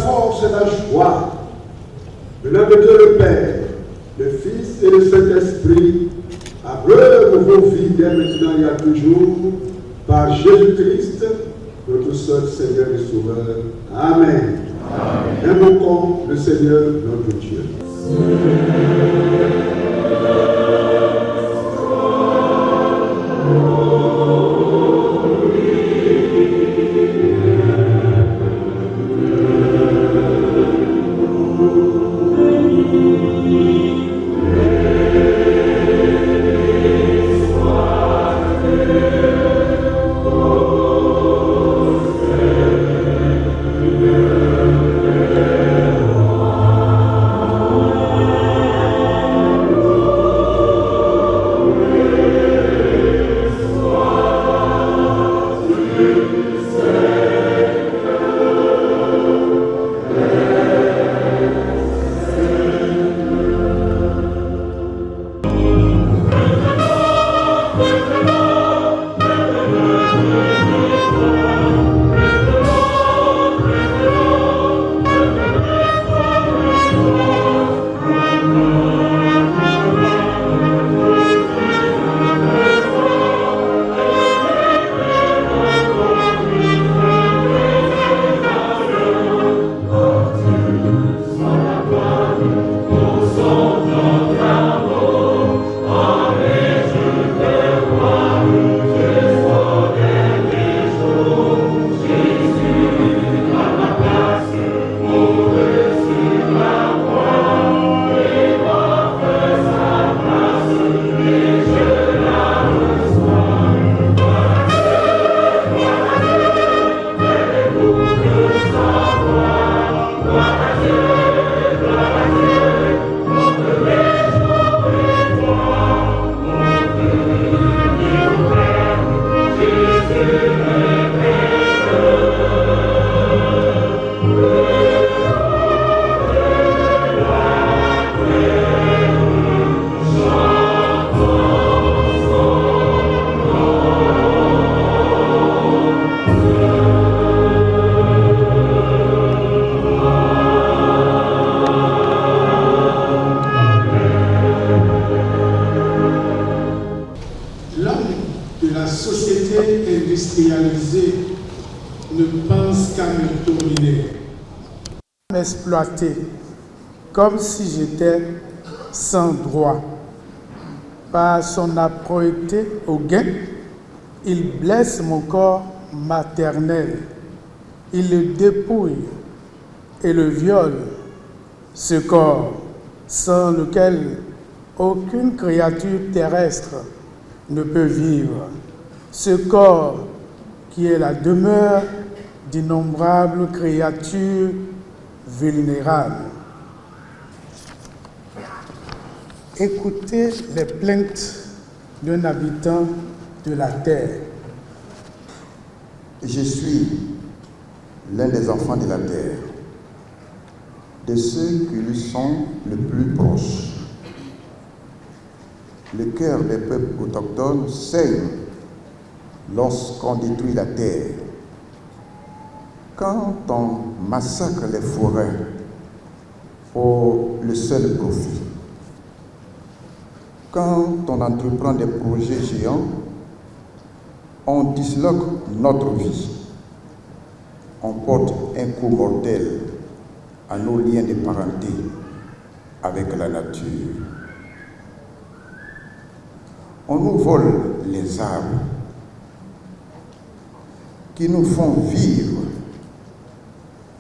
force et la joie. Le nom de Dieu le Père, le Fils et le Saint-Esprit, abreuve vos vies dès maintenant et à toujours, par Jésus-Christ, notre seul Seigneur et Sauveur. Amen. Invoquons le Seigneur notre Dieu. Exploité comme si j'étais sans droit. Par son âpreté au gain, il blesse mon corps maternel. Il le dépouille et le viole, ce corps sans lequel aucune créature terrestre ne peut vivre. Ce corps qui est la demeure d'innombrables créatures vulnérables. Écoutez les plaintes d'un habitant de la terre. Je suis l'un des enfants de la terre, de ceux qui lui sont le plus proches. Le cœur des peuples autochtones saigne lorsqu'on détruit la terre. Quand on massacre les forêts pour le seul profit, quand on entreprend des projets géants, on disloque notre vie. On porte un coup mortel à nos liens de parenté avec la nature. On nous vole les arbres qui nous font vivre.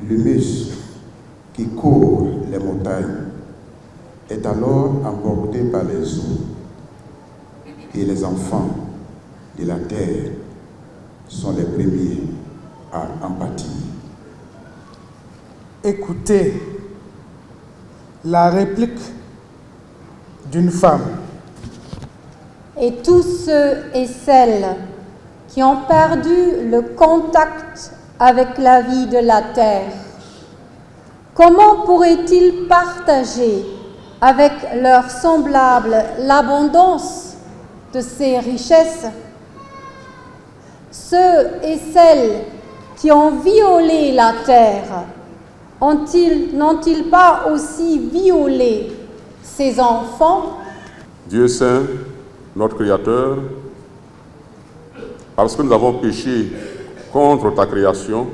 L'humus qui couvre les montagnes est alors emporté par les eaux et les enfants de la terre sont les premiers à en pâtir. Écoutez la réplique d'une femme. Et tous ceux et celles qui ont perdu le contact avec la vie de la terre, comment pourraient-ils partager avec leurs semblables l'abondance de ces richesses? Ceux et celles qui ont violé la terre n'ont-ils pas aussi violé ces enfants? Dieu Saint, notre Créateur, parce que nous avons péché contre ta création,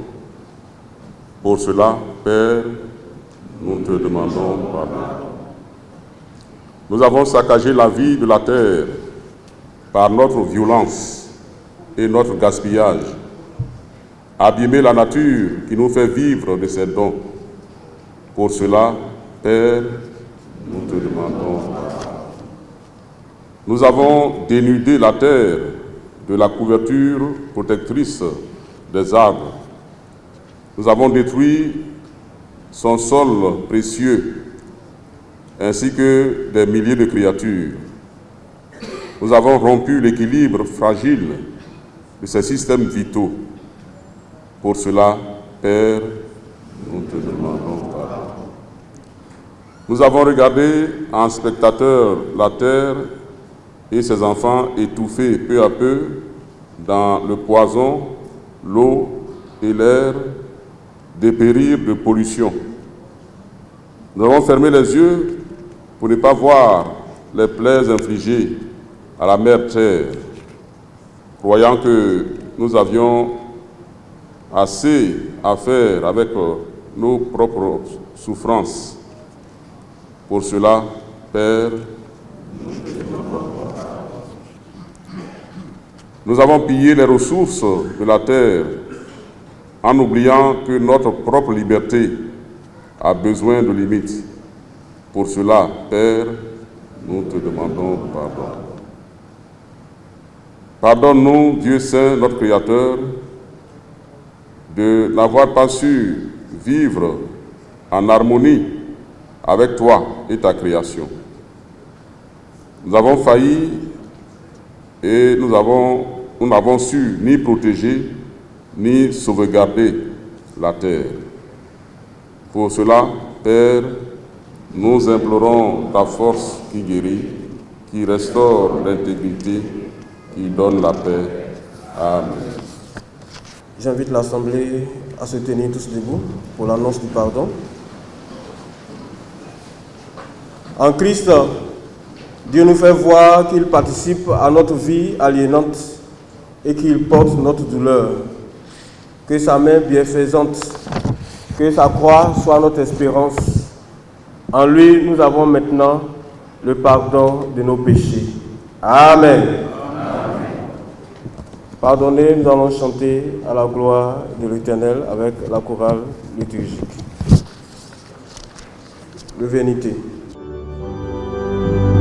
pour cela, Père, nous te demandons pardon. Nous avons saccagé la vie de la terre par notre violence et notre gaspillage, abîmé la nature qui nous fait vivre de ses dons. Pour cela, Père, nous te demandons pardon. Nous avons dénudé la terre de la couverture protectrice des arbres. Nous avons détruit son sol précieux, ainsi que des milliers de créatures. Nous avons rompu l'équilibre fragile de ces systèmes vitaux. Pour cela, Père, nous te demandons pardon. Nous avons regardé en spectateur la terre et ses enfants étouffés peu à peu dans le poison, l'eau et l'air, dépérir de pollution. Nous avons fermé les yeux pour ne pas voir les plaies infligées à la mère terre, croyant que nous avions assez à faire avec nos propres souffrances. Pour cela, Père, nous avons pillé les ressources de la terre en oubliant que notre propre liberté a besoin de limites. Pour cela, Père, nous te demandons pardon. Pardonne-nous, Dieu Saint, notre Créateur, de n'avoir pas su vivre en harmonie avec toi et ta création. Nous avons failli et nous n'avons su ni protéger ni sauvegarder la terre. Pour cela, Père, nous implorons ta force qui guérit, qui restaure l'intégrité, qui donne la paix. Amen. J'invite l'Assemblée à se tenir tous debout pour l'annonce du pardon. En Christ, Dieu nous fait voir qu'il participe à notre vie aliénante et qu'il porte notre douleur. Que sa main bienfaisante, que sa croix soit notre espérance. En lui, nous avons maintenant le pardon de nos péchés. Amen. Amen. Pardonnez, nous allons chanter à la gloire de l'Éternel avec la chorale liturgique. Le Vénité. Amen.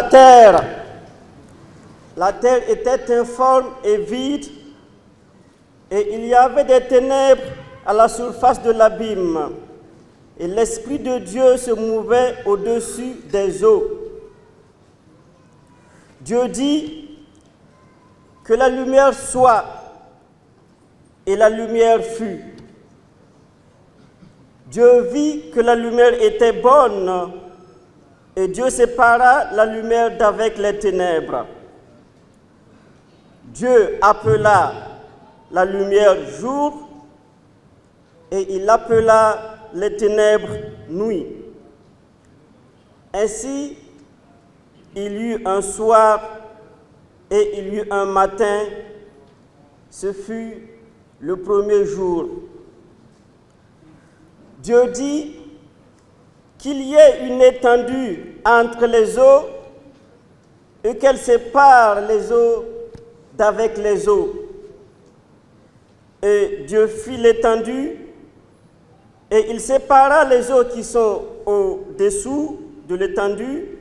terre. La terre était informe et vide, et il y avait des ténèbres à la surface de l'abîme, et l'Esprit de Dieu se mouvait au-dessus des eaux. Dieu dit que la lumière soit, et la lumière fut. Dieu vit que la lumière était bonne, et Dieu sépara la lumière d'avec les ténèbres. Dieu appela la lumière jour, et il appela les ténèbres nuit. Ainsi, il y eut un soir et il y eut un matin. Ce fut le premier jour. Dieu dit qu'il y ait une étendue entre les eaux et qu'elle sépare les eaux d'avec les eaux. Et Dieu fit l'étendue et il sépara les eaux qui sont au-dessous de l'étendue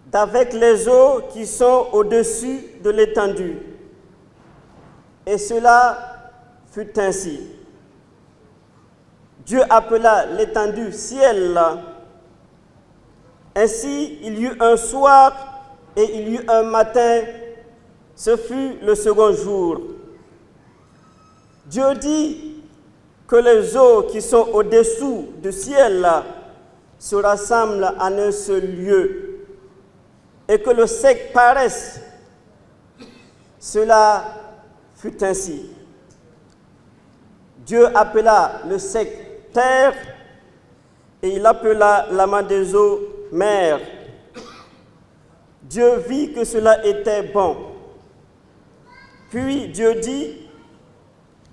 d'avec les eaux qui sont au-dessus de l'étendue. Et cela fut ainsi. Dieu appela l'étendue ciel. Ainsi, il y eut un soir et il y eut un matin. Ce fut le second jour. Dieu dit que les eaux qui sont au-dessous du ciel se rassemblent en un seul lieu et que le sec paraisse. Cela fut ainsi. Dieu appela le sec terre et il appela l'amas des eaux mer. Dieu vit que cela était bon. Puis Dieu dit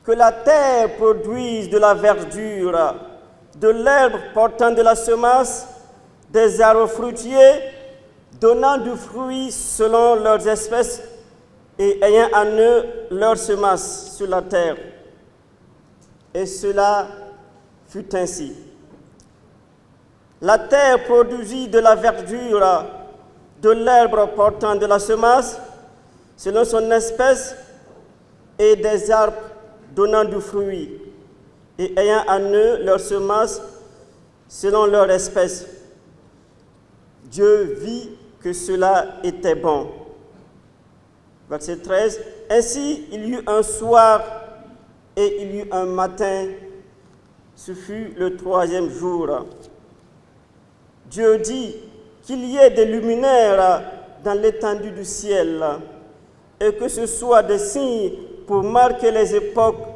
que la terre produise de la verdure, de l'herbe portant de la semence, des arbres fruitiers, donnant du fruit selon leurs espèces et ayant en eux leur semence sur la terre. Et cela fut ainsi. La terre produisit de la verdure, de l'herbe portant de la semence, selon son espèce, et des arbres donnant du fruit, et ayant en eux leur semence selon leur espèce. Dieu vit que cela était bon. Verset 13. Ainsi, il y eut un soir et il y eut un matin. Ce fut le troisième jour. Dieu dit qu'il y ait des luminaires dans l'étendue du ciel et que ce soit des signes pour marquer les époques,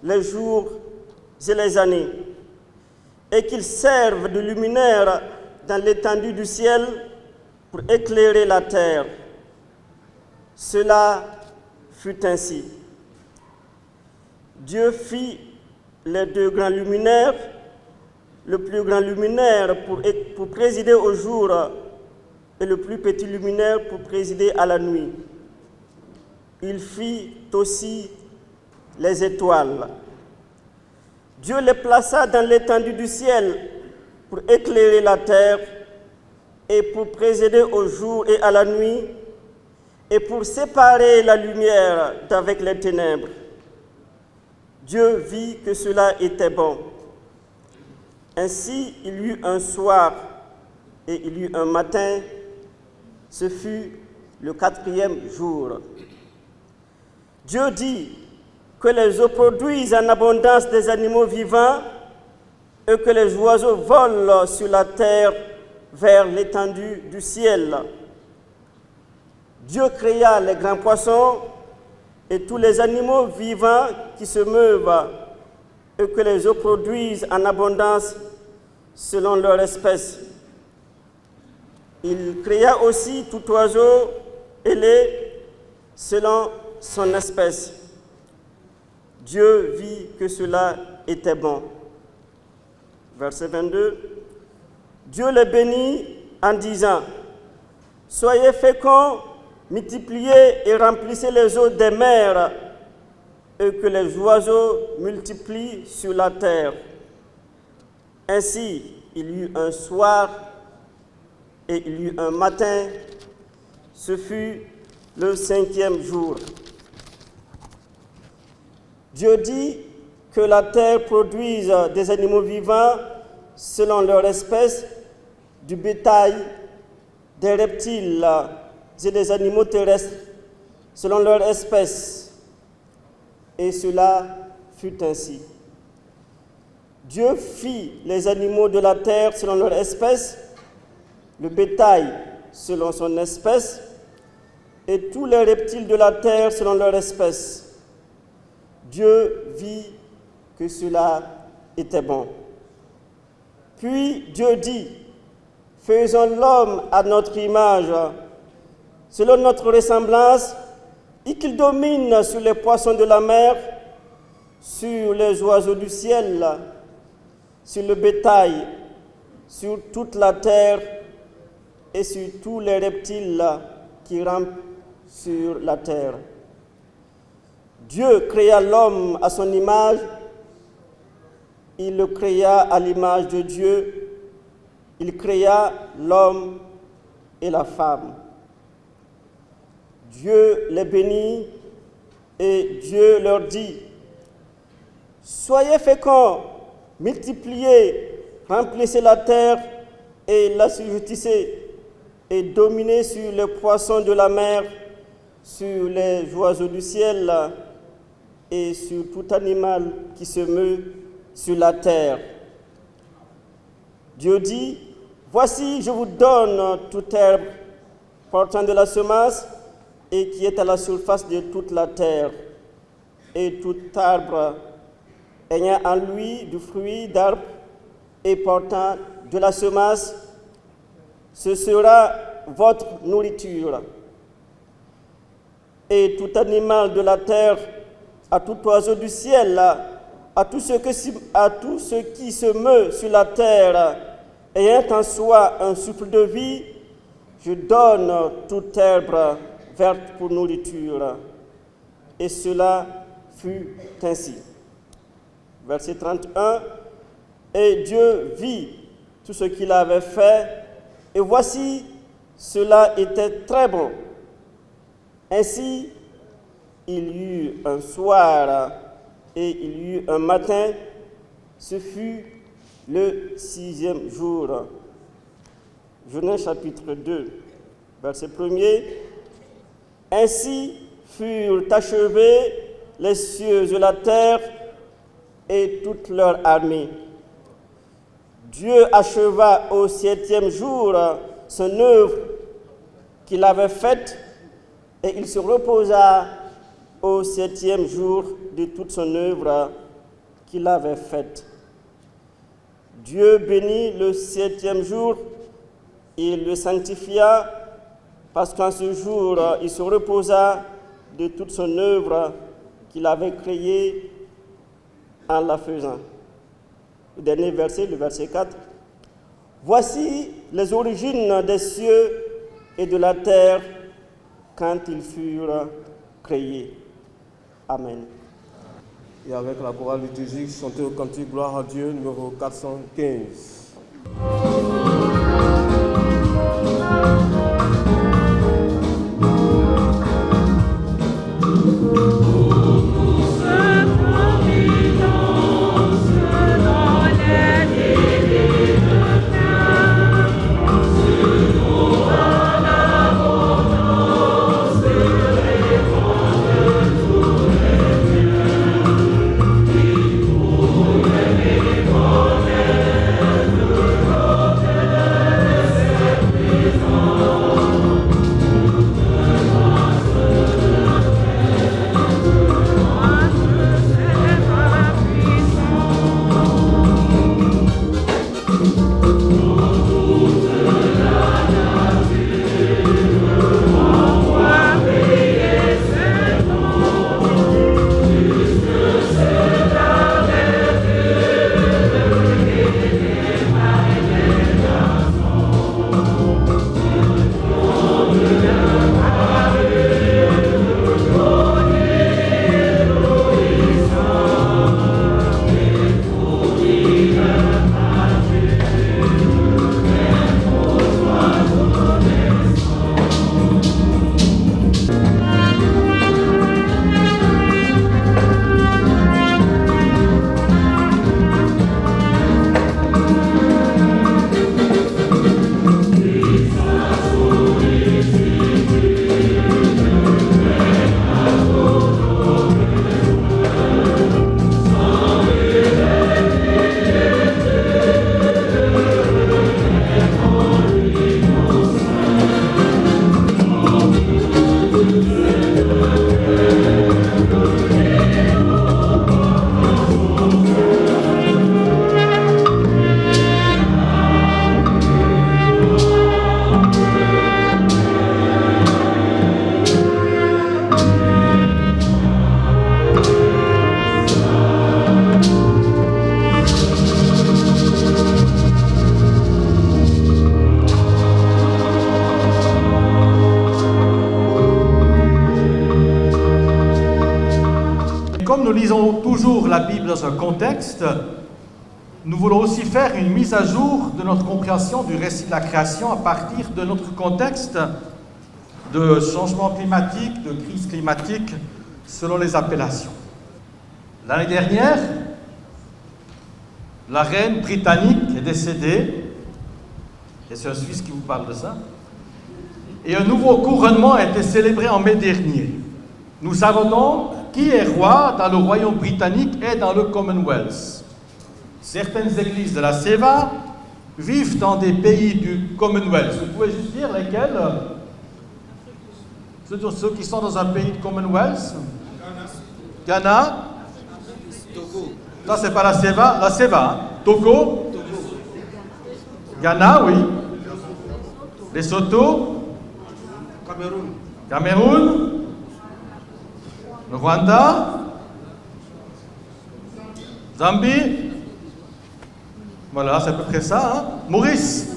les jours et les années, et qu'ils servent de luminaires dans l'étendue du ciel pour éclairer la terre. Cela fut ainsi. Dieu fit les deux grands luminaires, le plus grand luminaire pour présider au jour et le plus petit luminaire pour présider à la nuit. Il fit aussi les étoiles. Dieu les plaça dans l'étendue du ciel pour éclairer la terre et pour présider au jour et à la nuit et pour séparer la lumière d'avec les ténèbres. Dieu vit que cela était bon. Ainsi, il y eut un soir et il y eut un matin. Ce fut le quatrième jour. Dieu dit que les eaux produisent en abondance des animaux vivants et que les oiseaux volent sur la terre vers l'étendue du ciel. Dieu créa les grands poissons et tous les animaux vivants qui se meuvent et que les eaux produisent en abondance selon leur espèce. Il créa aussi tout oiseau ailé selon son espèce. Dieu vit que cela était bon. Verset 22. Dieu les bénit en disant: soyez féconds, multipliez et remplissez les eaux des mers, et que les oiseaux multiplient sur la terre. Ainsi, il y eut un soir et il y eut un matin, ce fut le 5e jour. Dieu dit que la terre produise des animaux vivants selon leur espèce, du bétail, des reptiles et des animaux terrestres selon leur espèce. Et cela fut ainsi. Dieu fit les animaux de la terre selon leur espèce, le bétail selon son espèce, et tous les reptiles de la terre selon leur espèce. Dieu vit que cela était bon. Puis Dieu dit, faisons l'homme à notre image, selon notre ressemblance, et qu'il domine sur les poissons de la mer, sur les oiseaux du ciel, sur le bétail, sur toute la terre et sur tous les reptiles qui rampent sur la terre. Dieu créa l'homme à son image, il le créa à l'image de Dieu, il créa l'homme et la femme. Dieu les bénit et Dieu leur dit, soyez féconds, multipliez, remplissez la terre et l'assujettissez, et dominez sur les poissons de la mer, sur les oiseaux du ciel et sur tout animal qui se meut sur la terre. Dieu dit, voici, je vous donne toute herbe portant de la semence et qui est à la surface de toute la terre, et tout arbre ayant en lui du fruit d'arbre et portant de la semence, ce sera votre nourriture. Et tout animal de la terre, à tout oiseau du ciel, à tout ce qui se meut sur la terre, ayant en soi un souffle de vie, je donne toute herbe verte pour nourriture. Et cela fut ainsi. Verset 31. Et Dieu vit tout ce qu'il avait fait, et voici, cela était très bon. Ainsi, il y eut un soir et il y eut un matin, ce fut le 6e jour. Genèse chapitre 2, verset 1er. Ainsi furent achevés les cieux de la terre et toute leur armée. Dieu acheva au 7e jour son œuvre qu'il avait faite, et il se reposa au 7e jour de toute son œuvre qu'il avait faite. Dieu bénit le 7e jour et le sanctifia, parce qu'en ce jour, il se reposa de toute son œuvre qu'il avait créée en la faisant. Le dernier verset, le verset 4. Voici les origines des cieux et de la terre quand ils furent créés. Amen. Et avec la chorale liturgique, chantez au cantique Gloire à Dieu, numéro 415. Oh, comme nous lisons toujours la Bible dans un contexte, nous voulons aussi faire une mise à jour de notre compréhension du récit de la création à partir de notre contexte de changement climatique, de crise climatique, selon les appellations. L'année dernière, la reine britannique est décédée, et c'est un Suisse qui vous parle de ça, et un nouveau couronnement a été célébré en mai dernier. Nous savons donc qui est roi dans le royaume britannique et dans le Commonwealth. Certaines églises de la Seva vivent dans des pays du Commonwealth. Vous pouvez juste dire lesquels? Ceux qui sont dans un pays du Commonwealth? Ghana. Togo. Ça, c'est pas la Seva, hein? Togo. Ghana, oui. Lesotho. Cameroun. Le Rwanda. Zambie. Voilà, c'est à peu près ça, hein? Maurice.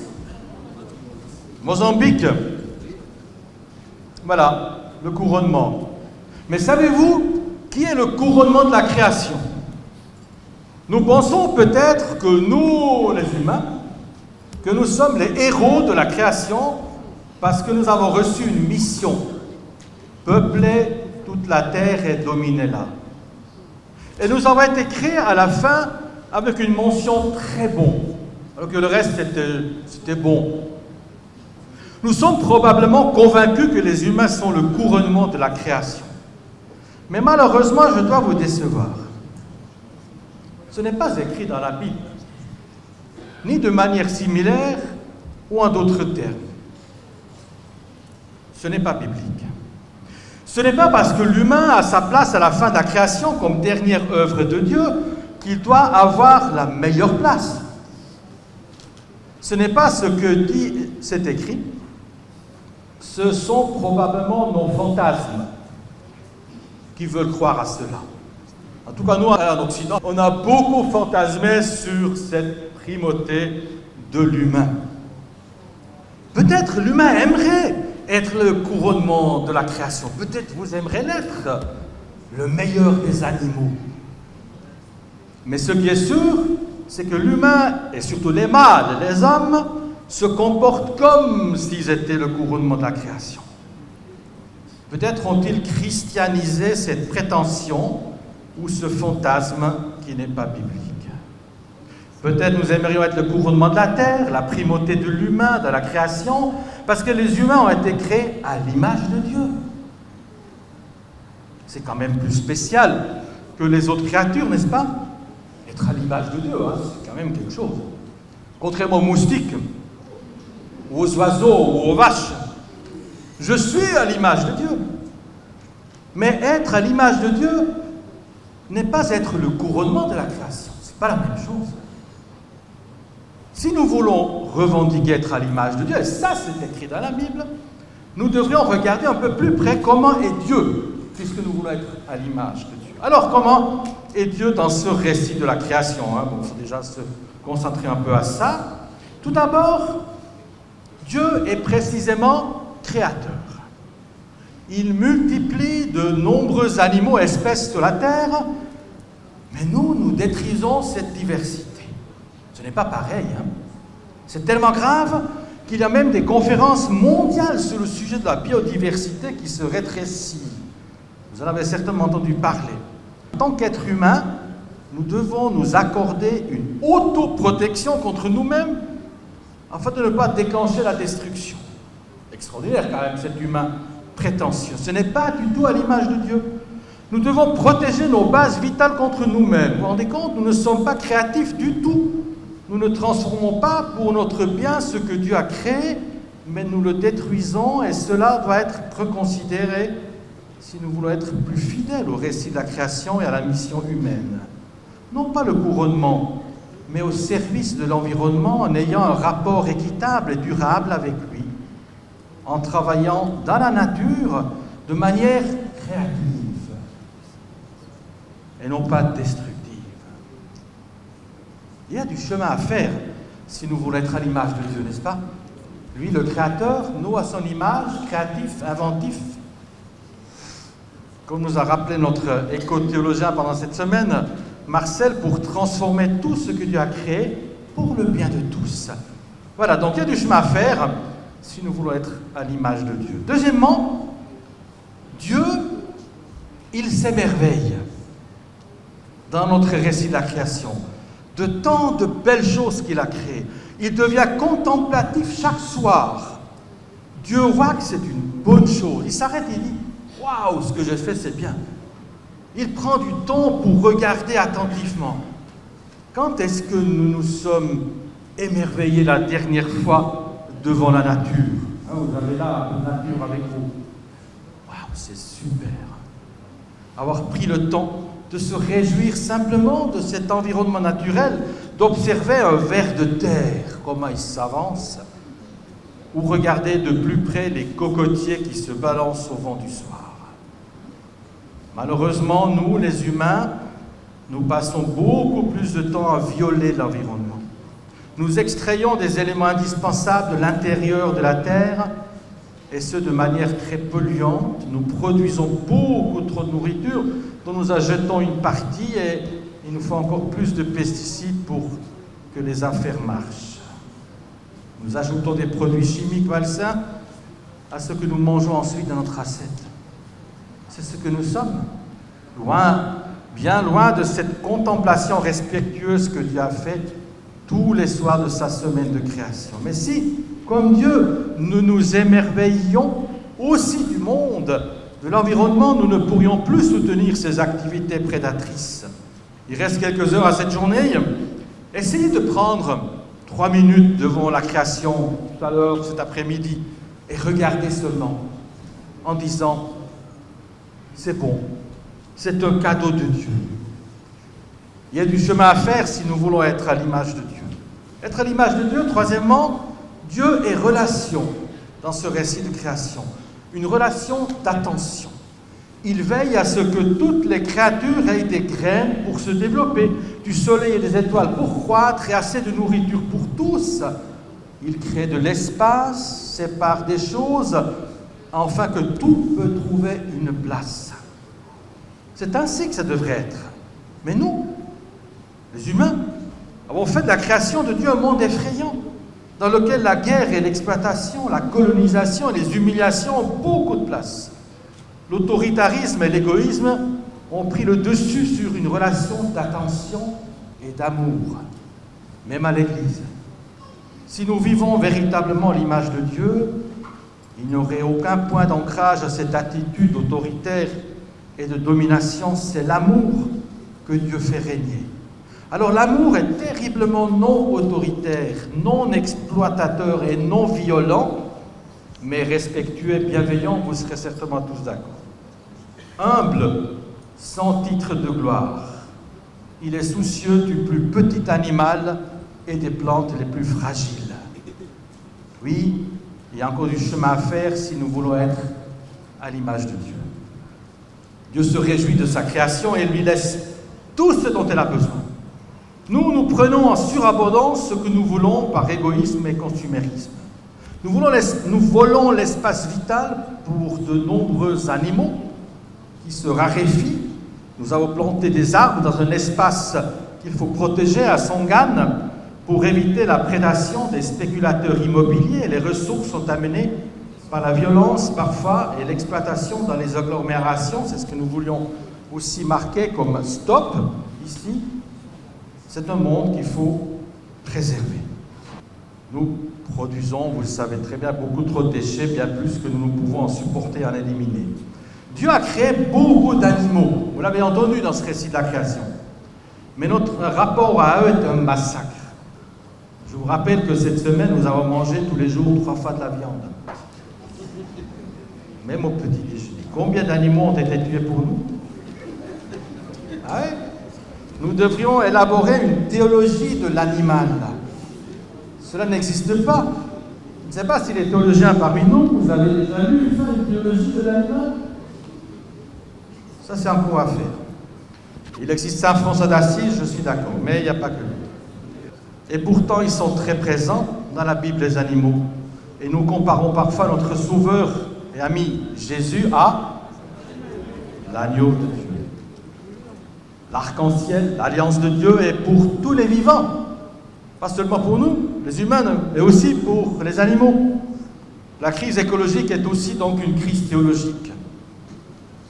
Mozambique. Voilà, le couronnement. Mais savez-vous qui est le couronnement de la création? Nous pensons peut-être que nous, les humains, que nous sommes les héros de la création parce que nous avons reçu une mission. Peupler toute la terre et dominer-la. Et nous avons été créés à la fin avec une mention très bon, alors que le reste c'était bon. Nous sommes probablement convaincus que les humains sont le couronnement de la création. Mais malheureusement, je dois vous décevoir. Ce n'est pas écrit dans la Bible, ni de manière similaire ou en d'autres termes. Ce n'est pas biblique. Ce n'est pas parce que l'humain a sa place à la fin de la création comme dernière œuvre de Dieu qu'il doit avoir la meilleure place. Ce n'est pas ce que dit cet écrit. Ce sont probablement nos fantasmes qui veulent croire à cela. En tout cas, nous, en Occident, on a beaucoup fantasmé sur cette primauté de l'humain. Peut-être l'humain aimerait être le couronnement de la création. Peut-être vous aimeriez l'être, le meilleur des animaux. Mais ce qui est sûr, c'est que l'humain, et surtout les mâles et les hommes, se comportent comme s'ils étaient le couronnement de la création. Peut-être ont-ils christianisé cette prétention ou ce fantasme qui n'est pas biblique. Peut-être nous aimerions être le couronnement de la terre, la primauté de l'humain, de la création, parce que les humains ont été créés à l'image de Dieu. C'est quand même plus spécial que les autres créatures, n'est-ce pas? Être à l'image de Dieu, hein, c'est quand même quelque chose. Contrairement aux moustiques, ou aux oiseaux, ou aux vaches, je suis à l'image de Dieu. Mais être à l'image de Dieu n'est pas être le couronnement de la création. Ce n'est pas la même chose. Si nous voulons revendiquer être à l'image de Dieu, et ça c'est écrit dans la Bible, nous devrions regarder un peu plus près comment est Dieu, puisque nous voulons être à l'image de Dieu. Alors comment est Dieu dans ce récit de la création, hein? Bon, il faut déjà se concentrer un peu à ça. Tout d'abord, Dieu est précisément créateur. Il multiplie de nombreux animaux, espèces sur la terre, mais nous détruisons cette diversité. Ce n'est pas pareil. Hein? C'est tellement grave qu'il y a même des conférences mondiales sur le sujet de la biodiversité qui se rétrécit. Vous en avez certainement entendu parler. En tant qu'être humain, nous devons nous accorder une autoprotection contre nous-mêmes afin de ne pas déclencher la destruction. Extraordinaire quand même cet humain prétentieux. Ce n'est pas du tout à l'image de Dieu. Nous devons protéger nos bases vitales contre nous-mêmes. Vous vous rendez compte? Nous ne sommes pas créatifs du tout. Nous ne transformons pas pour notre bien ce que Dieu a créé, mais nous le détruisons et cela doit être reconsidéré si nous voulons être plus fidèles au récit de la création et à la mission humaine. Non pas le couronnement, mais au service de l'environnement en ayant un rapport équitable et durable avec lui, en travaillant dans la nature de manière créative et non pas destructive. Il y a du chemin à faire si nous voulons être à l'image de Dieu, n'est-ce pas? Lui, le Créateur, nous à son image, créatif, inventif. comme nous a rappelé notre éco-théologien pendant cette semaine, Marcel, pour transformer tout ce que Dieu a créé pour le bien de tous. Voilà, donc il y a du chemin à faire si nous voulons être à l'image de Dieu. Deuxièmement, Dieu, il s'émerveille dans notre récit de la création, de tant de belles choses qu'il a créées. Il devient contemplatif chaque soir. Dieu voit que c'est une bonne chose. Il s'arrête et dit « Waouh, ce que j'ai fait, c'est bien ». Il prend du temps pour regarder attentivement. Quand est-ce que nous nous sommes émerveillés la dernière fois devant la nature? Vous avez là la nature avec vous. Waouh, c'est super. Avoir pris le temps de se réjouir simplement de cet environnement naturel, d'observer un ver de terre, comment il s'avance, ou regarder de plus près les cocotiers qui se balancent au vent du soir. Malheureusement, nous, les humains, nous passons beaucoup plus de temps à violer l'environnement. Nous extrayons des éléments indispensables de l'intérieur de la Terre, et ce de manière très polluante. Nous produisons beaucoup trop de nourriture, dont nous achetons une partie, et il nous faut encore plus de pesticides pour que les affaires marchent. Nous ajoutons des produits chimiques malsains à ce que nous mangeons ensuite dans notre assiette. C'est ce que nous sommes. Loin, bien loin de cette contemplation respectueuse que Dieu a faite tous les soirs de sa semaine de création. Mais si, comme Dieu, nous nous émerveillions aussi du monde, de l'environnement, nous ne pourrions plus soutenir ces activités prédatrices. Il reste quelques heures à cette journée. Essayez de prendre 3 minutes devant la création, tout à l'heure, cet après-midi, et regardez seulement, en disant « C'est bon, c'est un cadeau de Dieu ». Il y a du chemin à faire si nous voulons être à l'image de Dieu. Être à l'image de Dieu, troisièmement, Dieu est relation dans ce récit de création. Une relation d'attention. Il veille à ce que toutes les créatures aient des graines pour se développer, du soleil et des étoiles pour croître et assez de nourriture pour tous. Il crée de l'espace, sépare des choses, afin que tout peut trouver une place. C'est ainsi que ça devrait être. Mais nous, les humains, avons fait de la création de Dieu un monde effrayant, dans lequel la guerre et l'exploitation, la colonisation et les humiliations ont beaucoup de place. L'autoritarisme et l'égoïsme ont pris le dessus sur une relation d'attention et d'amour, même à l'Église. Si nous vivons véritablement l'image de Dieu, il n'y aurait aucun point d'ancrage à cette attitude autoritaire et de domination, c'est l'amour que Dieu fait régner. Alors l'amour est terriblement non autoritaire, non exploitateur et non violent, mais respectueux et bienveillant, vous serez certainement tous d'accord. Humble, sans titre de gloire. Il est soucieux du plus petit animal et des plantes les plus fragiles. Oui, il y a encore du chemin à faire si nous voulons être à l'image de Dieu. Dieu se réjouit de sa création et lui laisse tout ce dont elle a besoin. Nous prenons en surabondance ce que nous voulons par égoïsme et consumérisme. Nous volons l'espace vital pour de nombreux animaux qui se raréfient. Nous avons planté des arbres dans un espace qu'il faut protéger à Songane pour éviter la prédation des spéculateurs immobiliers. Les ressources sont amenées par la violence parfois et l'exploitation dans les agglomérations. C'est ce que nous voulions aussi marquer comme stop ici. C'est un monde qu'il faut préserver. Nous produisons, vous le savez très bien, beaucoup trop de déchets, bien plus que nous pouvons en supporter et en éliminer. Dieu a créé beaucoup d'animaux, vous l'avez entendu dans ce récit de la création. Mais notre rapport à eux est un massacre. Je vous rappelle que cette semaine, nous avons mangé tous les jours 3 fois de la viande. Même au petit déjeuner. Combien d'animaux ont été tués pour nous? Ah ouais? Nous devrions élaborer une théologie de l'animal. Cela n'existe pas. Je ne sais pas si les théologiens parmi nous, vous avez déjà lu ça, une théologie de l'animal? Ça, c'est un coup à faire. Il existe Saint François d'Assise, je suis d'accord, mais il n'y a pas que lui. Et pourtant, ils sont très présents dans la Bible, les animaux. Et nous comparons parfois notre Sauveur et ami Jésus à l'agneau de Dieu. L'arc-en-ciel, l'alliance de Dieu est pour tous les vivants, pas seulement pour nous, les humains, mais aussi pour les animaux. La crise écologique est aussi donc une crise théologique.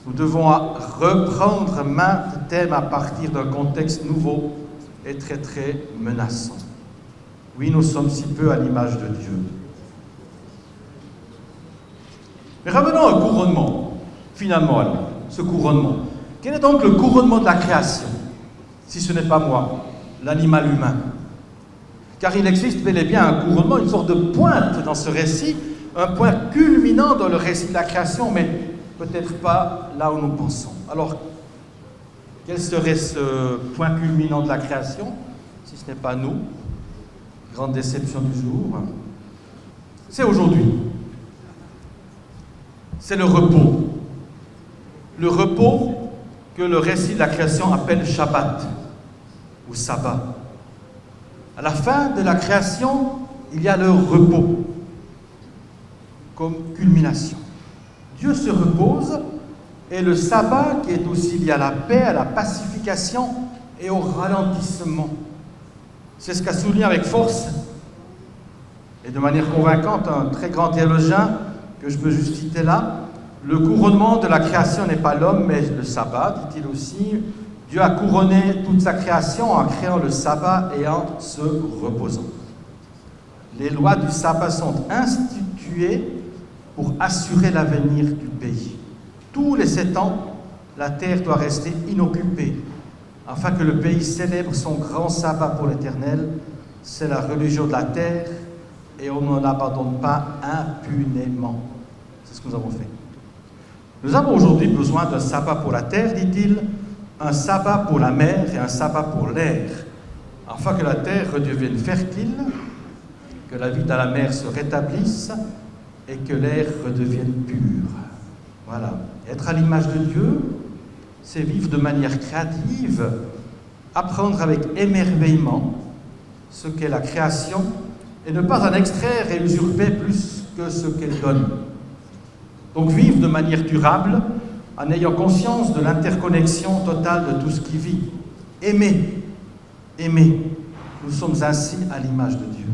Nous devons reprendre maintes thèmes à partir d'un contexte nouveau et très très menaçant. Oui, nous sommes si peu à l'image de Dieu. Mais revenons au couronnement, finalement alors, ce couronnement. Quel est donc le couronnement de la création, si ce n'est pas moi, l'animal humain? Car il existe bel et bien un couronnement, une sorte de pointe dans ce récit, un point culminant dans le récit de la création, mais peut-être pas là où nous pensons. Alors, quel serait ce point culminant de la création, si ce n'est pas nous? Grande déception du jour. C'est aujourd'hui. C'est le repos. Le repos que le récit de la création appelle Shabbat ou Sabbat. À la fin de la création, il y a le repos comme culmination. Dieu se repose et le sabbat qui est aussi lié à la paix, à la pacification et au ralentissement. C'est ce qu'a souligné avec force et de manière convaincante un très grand théologien que je peux juste citer là. Le couronnement de la création n'est pas l'homme, mais le sabbat, dit-il aussi. Dieu a couronné toute sa création en créant le sabbat et en se reposant. Les lois du sabbat sont instituées pour assurer l'avenir du pays. Tous les 7 ans, la terre doit rester inoccupée afin que le pays célèbre son grand sabbat pour l'Éternel. C'est la religion de la terre et on ne l'abandonne pas impunément. C'est ce que nous avons fait. Nous avons aujourd'hui besoin d'un sabbat pour la terre, dit-il, un sabbat pour la mer et un sabbat pour l'air, afin que la terre redevienne fertile, que la vie dans la mer se rétablisse et que l'air redevienne pur. Voilà. Être à l'image de Dieu, c'est vivre de manière créative, apprendre avec émerveillement ce qu'est la création et ne pas en extraire et usurper plus que ce qu'elle donne. Donc vivre de manière durable en ayant conscience de l'interconnexion totale de tout ce qui vit. Aimer. Nous sommes ainsi à l'image de Dieu.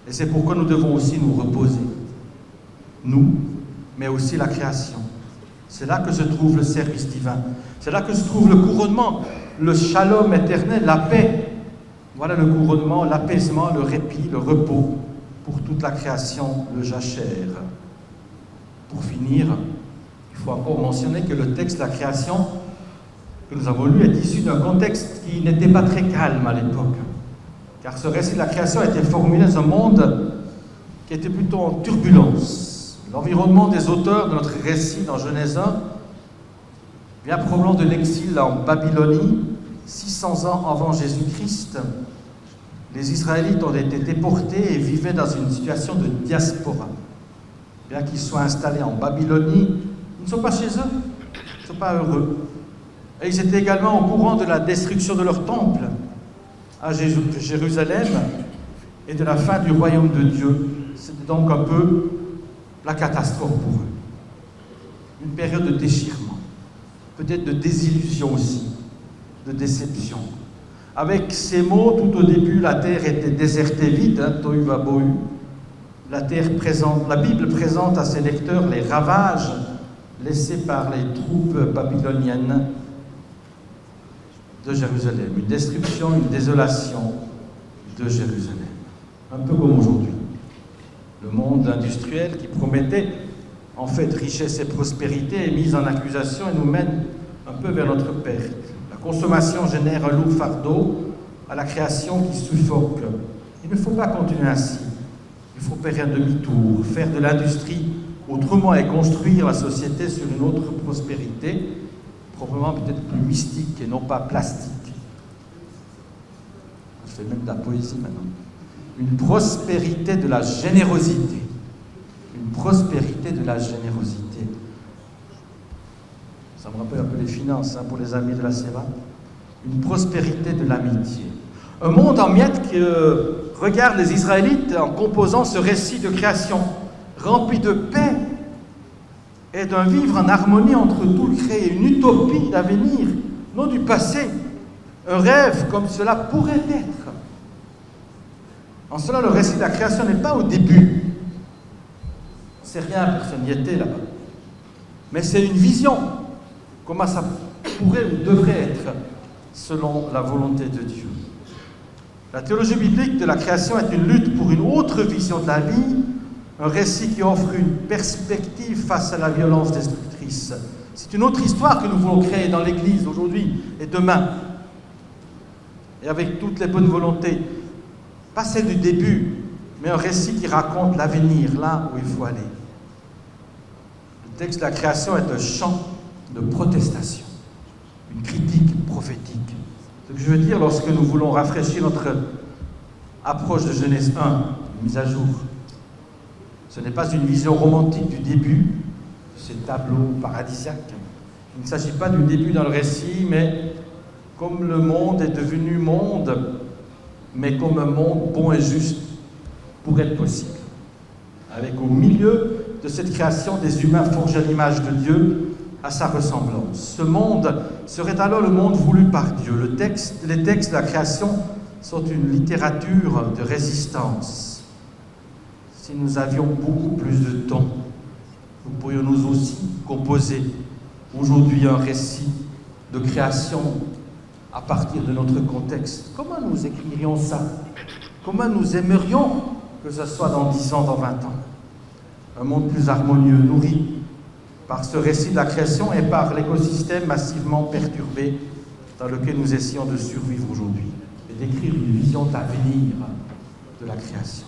Et c'est pourquoi nous devons aussi nous reposer. Nous, mais aussi la création. C'est là que se trouve le service divin. C'est là que se trouve le couronnement, le shalom éternel, la paix. Voilà le couronnement, l'apaisement, le répit, le repos pour toute la création, le jachère. Pour finir, il faut encore mentionner que le texte de la création que nous avons lu est issu d'un contexte qui n'était pas très calme à l'époque. Car ce récit de la création a été formulé dans un monde qui était plutôt en turbulence. L'environnement des auteurs de notre récit dans Genèse 1 vient probablement de l'exil en Babylonie, 600 ans avant Jésus-Christ. Les Israélites ont été déportés et vivaient dans une situation de diaspora. Bien qu'ils soient installés en Babylonie, ils ne sont pas chez eux, ils ne sont pas heureux. Et ils étaient également au courant de la destruction de leur temple à Jérusalem et de la fin du royaume de Dieu. C'était donc un peu la catastrophe pour eux. Une période de déchirement, peut-être de désillusion aussi, de déception. Avec ces mots, tout au début, la terre était désertée vide, tohu vabohu. La Bible présente à ses lecteurs les ravages laissés par les troupes babyloniennes de Jérusalem. Une destruction, une désolation de Jérusalem. Un peu comme aujourd'hui. Le monde industriel qui promettait en fait richesse et prospérité est mis en accusation et nous mène un peu vers notre perte. La consommation génère un lourd fardeau à la création qui suffoque. Il ne faut pas continuer ainsi. Il faut faire un demi-tour, faire de l'industrie autrement et construire la société sur une autre prospérité, probablement peut-être plus mystique et non pas plastique. Je fais même de la poésie maintenant. Une prospérité de la générosité. Une prospérité de la générosité. Ça me rappelle un peu les finances pour les amis de la Séva. Une prospérité de l'amitié. Un monde en miettes que regarde les Israélites en composant ce récit de création, rempli de paix est d'un vivre en harmonie entre tout le créé, une utopie d'avenir, non du passé, un rêve comme cela pourrait être. En cela, le récit de la création n'est pas au début. C'est rien, personne n'y était là-bas. Mais c'est une vision, comment ça pourrait ou devrait être selon la volonté de Dieu. La théologie biblique de la création est une lutte pour une autre vision de la vie, un récit qui offre une perspective face à la violence destructrice. C'est une autre histoire que nous voulons créer dans l'Église aujourd'hui et demain, et avec toutes les bonnes volontés. Pas celle du début, mais un récit qui raconte l'avenir, là où il faut aller. Le texte de la création est un chant de protestation, une critique prophétique. Ce que je veux dire lorsque nous voulons rafraîchir notre approche de Genèse 1, une mise à jour, ce n'est pas une vision romantique du début, de ces tableaux paradisiaques. Il ne s'agit pas du début dans le récit, mais comme le monde est devenu monde, mais comme un monde bon et juste pour être possible. Avec au milieu de cette création des humains forgés à l'image de Dieu, à sa ressemblance. Ce monde serait alors le monde voulu par Dieu. Les textes de la création sont une littérature de résistance. Si nous avions beaucoup plus de temps, nous pourrions nous aussi composer aujourd'hui un récit de création à partir de notre contexte. Comment nous écririons ça? Comment nous aimerions que ce soit dans 10 ans, dans 20 ans? Un monde plus harmonieux, nourri par ce récit de la création et par l'écosystème massivement perturbé dans lequel nous essayons de survivre aujourd'hui, et d'écrire une vision d'avenir de la création.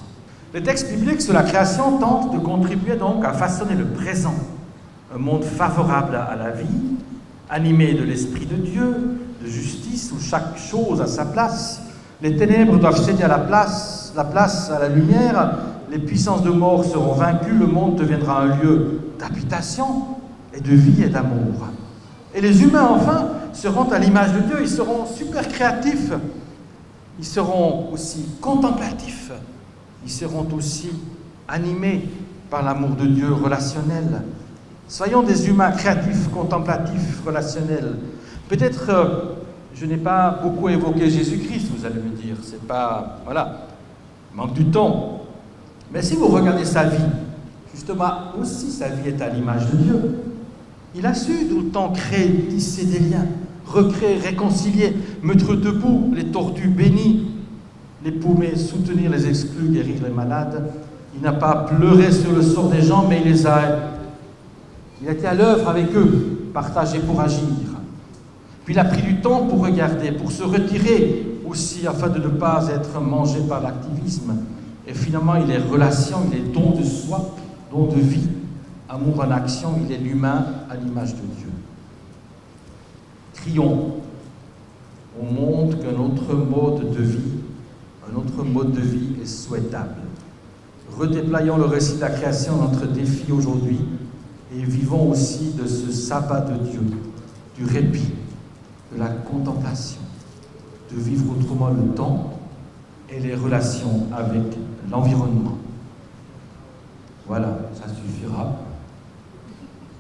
Les textes bibliques sur la création tentent de contribuer donc à façonner le présent, un monde favorable à la vie, animé de l'Esprit de Dieu, de justice, où chaque chose a sa place. Les ténèbres doivent céder à la place à la lumière, les puissances de mort seront vaincues, le monde deviendra un lieu d'habitation et de vie et d'amour. Et les humains, enfin, seront à l'image de Dieu, ils seront super créatifs, ils seront aussi contemplatifs, ils seront aussi animés par l'amour de Dieu relationnel. Soyons des humains créatifs, contemplatifs, relationnels. Peut-être, je n'ai pas beaucoup évoqué Jésus-Christ, vous allez me dire, c'est pas, voilà, manque du temps. Mais si vous regardez sa vie, justement, aussi sa vie est à l'image de Dieu. Il a su tout le temps créer, tisser des liens, recréer, réconcilier, mettre debout les tordus bénis, les paumés, soutenir les exclus, guérir les malades. Il n'a pas pleuré sur le sort des gens, mais il a été à l'œuvre avec eux, partagé pour agir. Puis il a pris du temps pour regarder, pour se retirer aussi, afin de ne pas être mangé par l'activisme. Et finalement, il est relation, il est don de soi, don de vie, amour en action, il est l'humain à l'image de Dieu. Crions au monde qu'un autre mode de vie est souhaitable. Redéployons le récit de la création, notre défi aujourd'hui, et vivons aussi de ce sabbat de Dieu, du répit, de la contemplation, de vivre autrement le temps et les relations avec l'environnement. Voilà, ça suffira.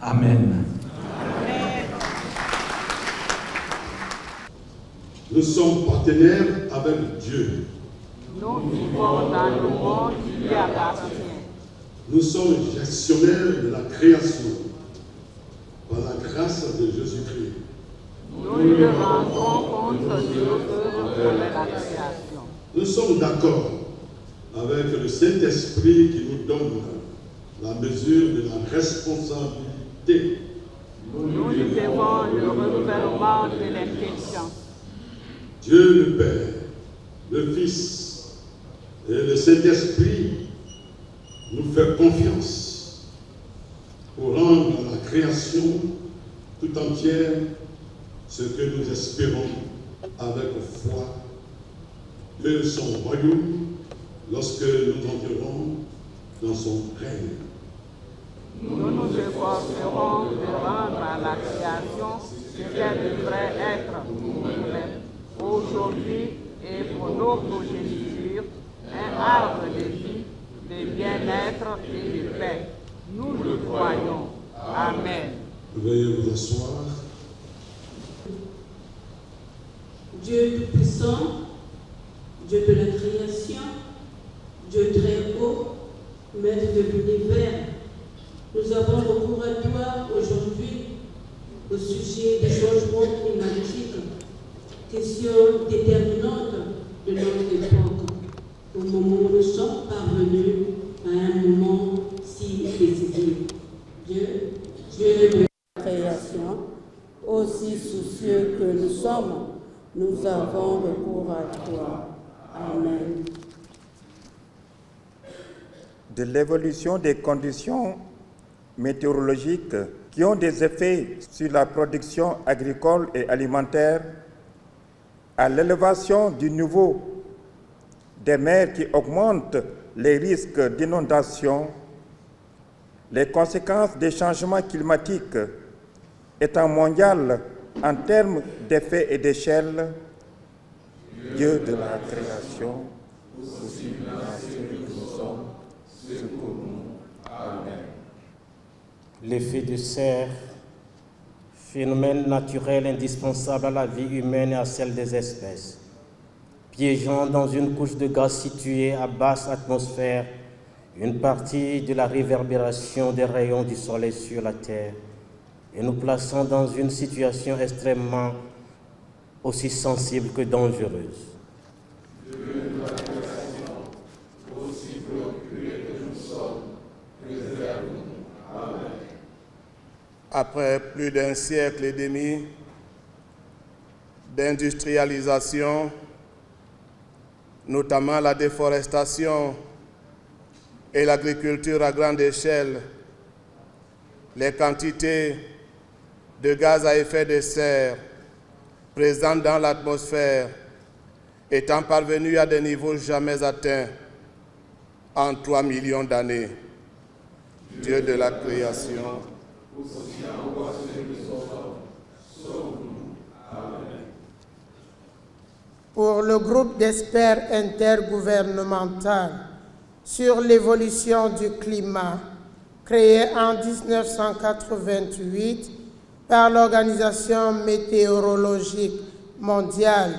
Amen. Nous sommes partenaires avec Dieu. Nous vivons dans le monde qui lui appartient. Nous sommes gestionnaires de la création par la grâce de Jésus-Christ. Nous nous rendons compte de l'œuvre de la création. Nous sommes d'accord avec le Saint-Esprit qui nous donne la mesure de la responsabilité. Nous devons le renouvellement de l'intelligence. Dieu le Père, le Fils et le Saint-Esprit nous fait confiance pour rendre à la création tout entière ce que nous espérons avec foi de son royaume lorsque nous entrerons dans son règne. Nous nous efforcerons de rendre à la création ce qu'elle devrait être pour nous-mêmes, aujourd'hui et pour nos progénitures, un arbre de vie, de bien-être et de paix. Nous le croyons. Amen. Veuillez vous asseoir. Dieu Tout-Puissant, Dieu de la création, Dieu très haut, Maître de l'univers, nous avons recours à toi aujourd'hui au sujet des changements climatiques, question déterminante de notre époque, au moment où nous sommes parvenus à un moment si décisif. Dieu de la création, aussi soucieux que nous sommes, nous avons recours à toi. Amen. De l'évolution des conditions météorologiques qui ont des effets sur la production agricole et alimentaire, à l'élevation du niveau des mers qui augmente les risques d'inondation, les conséquences des changements climatiques étant mondiales en termes d'effets et d'échelle, Dieu de la création, aussi que nous sommes, secours-nous. Amen. L'effet de serre, phénomène naturel indispensable à la vie humaine et à celle des espèces, piégeant dans une couche de gaz située à basse atmosphère une partie de la réverbération des rayons du soleil sur la Terre et nous plaçant dans une situation extrêmement aussi sensible que dangereuse. Après plus d'un siècle et demi d'industrialisation, notamment la déforestation et l'agriculture à grande échelle, les quantités de gaz à effet de serre présentes dans l'atmosphère étant parvenues à des niveaux jamais atteints en 3 millions d'années. Dieu de la création, pour le groupe d'experts intergouvernemental sur l'évolution du climat, créé en 1988 par l'Organisation météorologique mondiale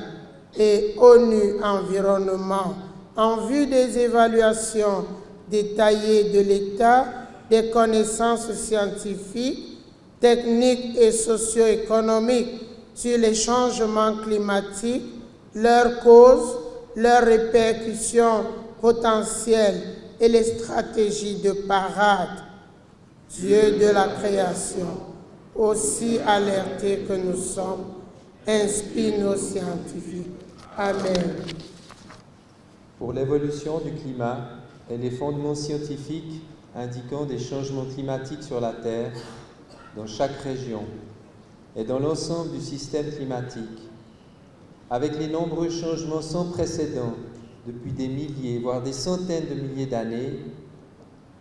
et ONU Environnement, en vue des évaluations détaillées de l'état des connaissances scientifiques, techniques et socio-économiques sur les changements climatiques, leurs causes, leurs répercussions potentielles et les stratégies de parade. Dieu de la création, aussi alertés que nous sommes, inspire nos scientifiques. Amen. Pour l'évolution du climat et les fondements scientifiques indiquant des changements climatiques sur la Terre, dans chaque région et dans l'ensemble du système climatique, avec les nombreux changements sans précédent depuis des milliers, voire des centaines de milliers d'années,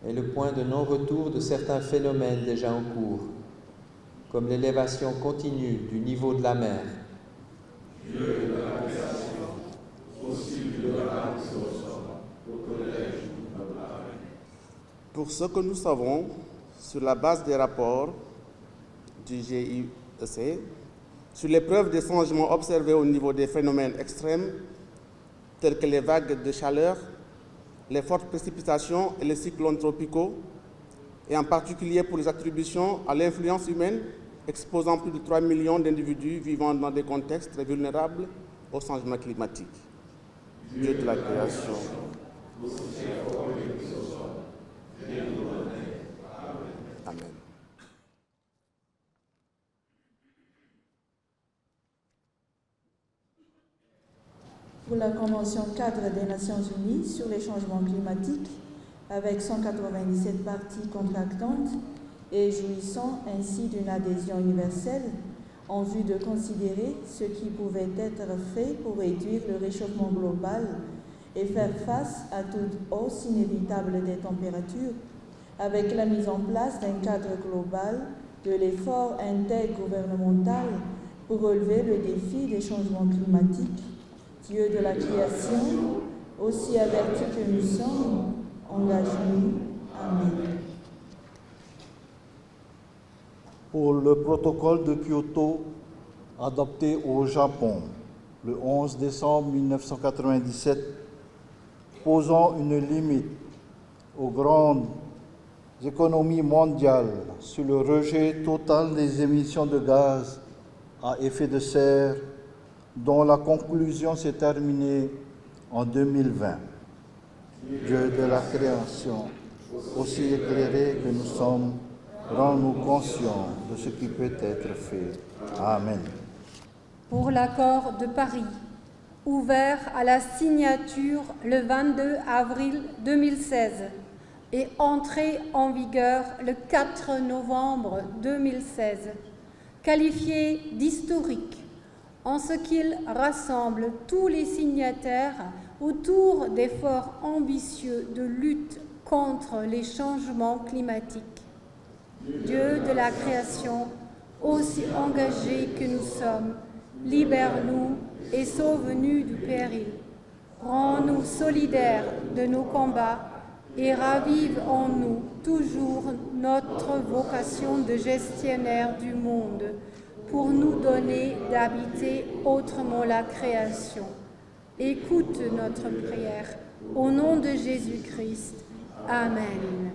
est le point de non-retour de certains phénomènes déjà en cours, comme l'élévation continue du niveau de la mer. Dieu de la création, aussi tu donneras au collège. Pour ce que nous savons, sur la base des rapports du GIEC, sur les preuves des changements observés au niveau des phénomènes extrêmes, tels que les vagues de chaleur, les fortes précipitations et les cyclones tropicaux, et en particulier pour les attributions à l'influence humaine, exposant plus de 3 millions d'individus vivant dans des contextes très vulnérables au changement climatique. Dieu de la création. Amen. Pour la Convention cadre des Nations Unies sur les changements climatiques, avec 197 parties contractantes et jouissant ainsi d'une adhésion universelle, en vue de considérer ce qui pouvait être fait pour réduire le réchauffement global et faire face à toute hausse inévitable des températures, avec la mise en place d'un cadre global de l'effort intergouvernemental pour relever le défi des changements climatiques. Dieu de la création, aussi avertis que nous sommes, engage-nous. Amen. pour le protocole de Kyoto adopté au Japon le 11 décembre 1997, posant une limite aux grandes économies mondiales sur le rejet total des émissions de gaz à effet de serre, dont la conclusion s'est terminée en 2020. Dieu de la création, aussi éclairé que nous sommes, rends-nous conscients de ce qui peut être fait. Amen. Pour l'accord de Paris, ouvert à la signature le 22 avril 2016 et entré en vigueur le 4 novembre 2016, qualifié d'historique en ce qu'il rassemble tous les signataires autour d'efforts ambitieux de lutte contre les changements climatiques. Dieu de la création, aussi engagés que nous sommes, libère-nous et sauve-nous du péril. Rends-nous solidaires de nos combats et ravive en nous toujours notre vocation de gestionnaire du monde pour nous donner d'habiter autrement la création. Écoute notre prière. Au nom de Jésus-Christ. Amen.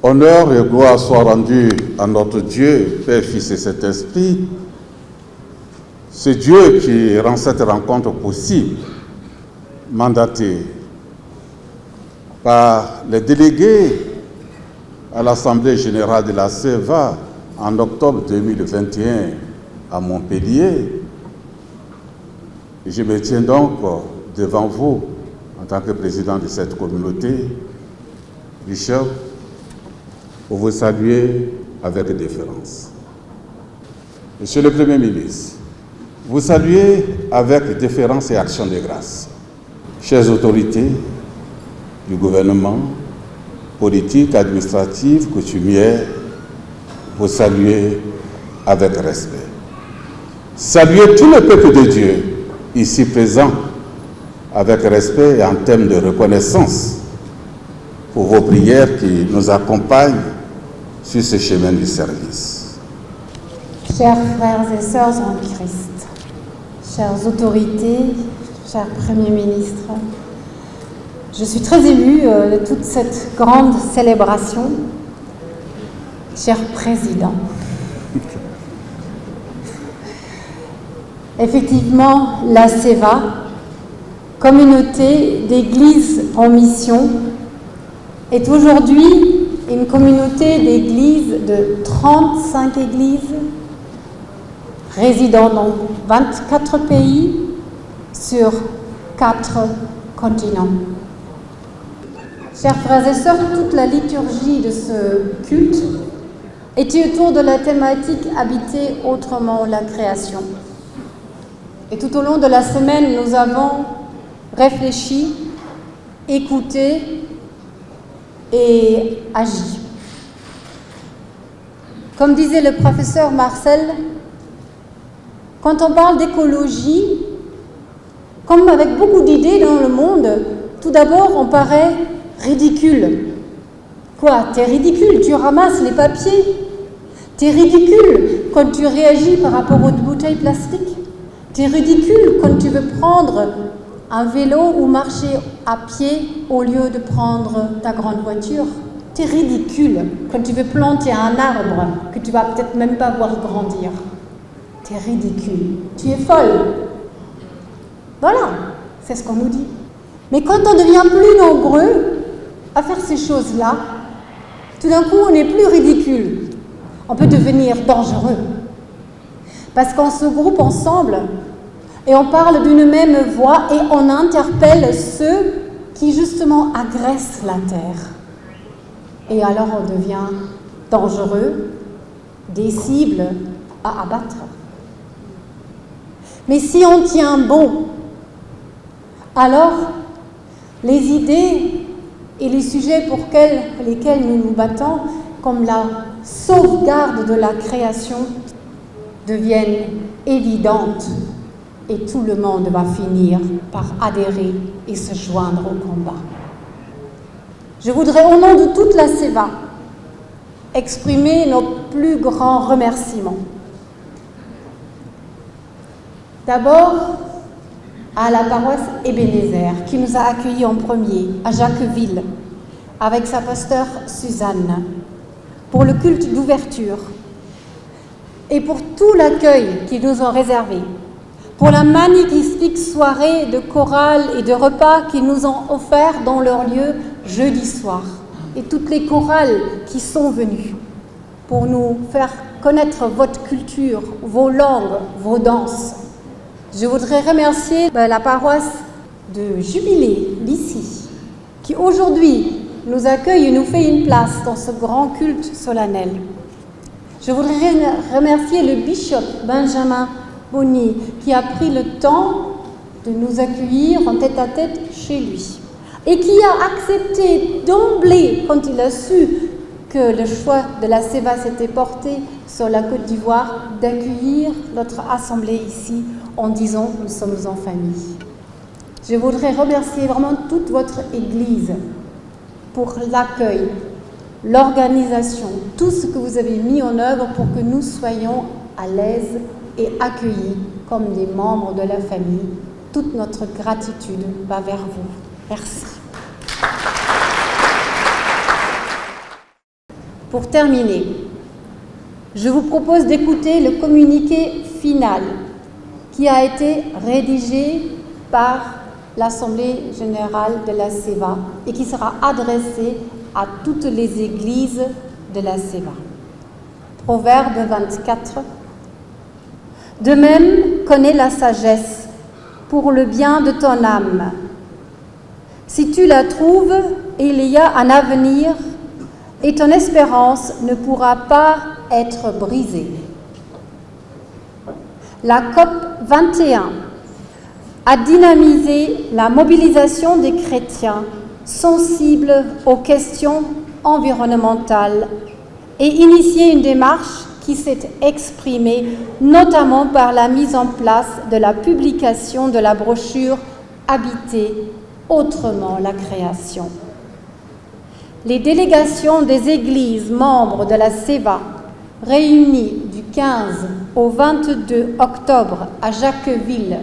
Honneur et gloire soient rendus à notre Dieu, Père, Fils et Saint-Esprit. C'est Dieu qui rend cette rencontre possible, mandaté par les délégués à l'Assemblée générale de la CEVA en octobre 2021 à Montpellier. Et je me tiens donc devant vous en tant que président de cette communauté, Bishop, pour vous saluer avec déférence. Monsieur le Premier ministre, vous saluez avec déférence et action de grâce. Chères autorités du gouvernement, politiques, administratives, coutumières, vous saluez avec respect. Saluez tout le peuple de Dieu ici présent avec respect et en termes de reconnaissance pour vos prières qui nous accompagnent sur ce chemin du service. Chers frères et sœurs en Christ, chères autorités, cher Premier ministre, je suis très émue de toute cette grande célébration. Cher Président, effectivement, la CEVA, communauté d'églises en mission, est aujourd'hui une communauté d'églises de 35 églises, résidant dans 24 pays sur 4 continents. Chers frères et sœurs, toute la liturgie de ce culte était autour de la thématique « Habiter autrement la création ». Et tout au long de la semaine, nous avons réfléchi, écouté et agi. Comme disait le professeur Marcel, quand on parle d'écologie, comme avec beaucoup d'idées dans le monde, tout d'abord on paraît ridicule. Quoi? T'es ridicule, tu ramasses les papiers. T'es ridicule quand tu réagis par rapport aux bouteilles plastiques. T'es ridicule quand tu veux prendre un vélo ou marcher à pied au lieu de prendre ta grande voiture. T'es ridicule quand tu veux planter un arbre que tu vas peut-être même pas voir grandir. T'es ridicule. Tu es folle. Voilà, c'est ce qu'on nous dit. Mais quand on devient plus nombreux à faire ces choses-là, tout d'un coup, on n'est plus ridicule. On peut devenir dangereux. Parce qu'on se groupe ensemble et on parle d'une même voix et on interpelle ceux qui justement agressent la terre. Et alors on devient dangereux, des cibles à abattre. Mais si on tient bon, alors les idées et les sujets pour lesquels nous nous battons, comme la sauvegarde de la création, deviennent évidentes et tout le monde va finir par adhérer et se joindre au combat. Je voudrais, au nom de toute la CEVA, exprimer nos plus grands remerciements. D'abord, à la paroisse Ebenezer, qui nous a accueillis en premier, à Jacquesville, avec sa pasteur Suzanne, pour le culte d'ouverture et pour tout l'accueil qu'ils nous ont réservé, pour la magnifique soirée de chorale et de repas qu'ils nous ont offert dans leur lieu jeudi soir, et toutes les chorales qui sont venues pour nous faire connaître votre culture, vos langues, vos danses. Je voudrais remercier la paroisse de Jubilé, d'ici, qui aujourd'hui nous accueille et nous fait une place dans ce grand culte solennel. Je voudrais remercier le bishop Benjamin Bonny, qui a pris le temps de nous accueillir en tête-à-tête chez lui et qui a accepté d'emblée, quand il a su que le choix de la CEVA s'était porté sur la Côte d'Ivoire, d'accueillir notre assemblée ici en disant « nous sommes en famille ». Je voudrais remercier vraiment toute votre Église pour l'accueil, l'organisation, tout ce que vous avez mis en œuvre pour que nous soyons à l'aise et accueillis comme des membres de la famille. Toute notre gratitude va vers vous. Merci. Pour terminer, je vous propose d'écouter le communiqué final qui a été rédigé par l'Assemblée générale de la CEVA et qui sera adressé à toutes les églises de la CEVA. Proverbe 24. De même, connais la sagesse pour le bien de ton âme. Si tu la trouves, il y a un avenir et ton espérance ne pourra pas être brisée. La COP 21 a dynamisé la mobilisation des chrétiens sensibles aux questions environnementales et initié une démarche qui s'est exprimée notamment par la mise en place de la publication de la brochure « Habiter autrement la création ». Les délégations des églises membres de la CEVA, réunies du 15 au 22 octobre à Jacqueville,